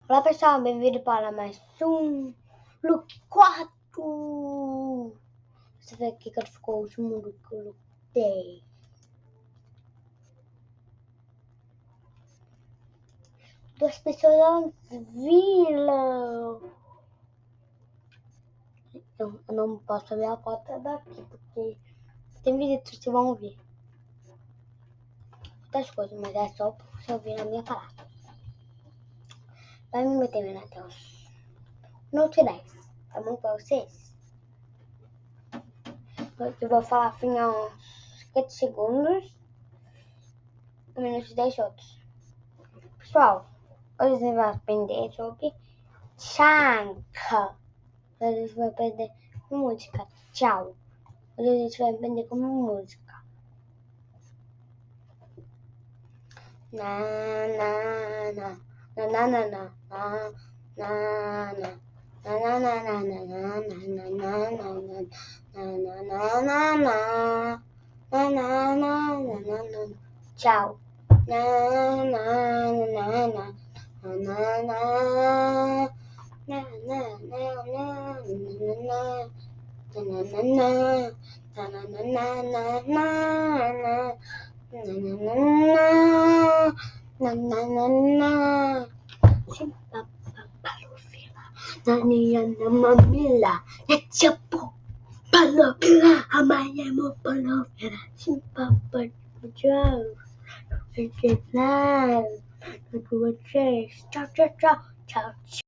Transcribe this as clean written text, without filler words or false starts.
Olá pessoal, bem-vindo para mais um Look 4. Esse daqui que ficou o último look que eu dei. Duas pessoas viram. Eu não posso ver a foto daqui, porque tem visitas que vão ver outras coisas, mas é só pra você ouvir a minha palavra. Vai me meter até os minuto 10, tá bom pra vocês? Eu vou falar assim uns 50 segundos, um minuto e 10 outros. Pessoal, hoje a gente vai aprender sobre Chanca. Hoje a gente vai aprender com música. Tchau. Hoje a gente vai aprender com música. Na na na na na na na na na na. Na na na na na na na na na na na na. Tchau. Na na na na na na na. Na na na na Tchau, tchau, tchau, tchau.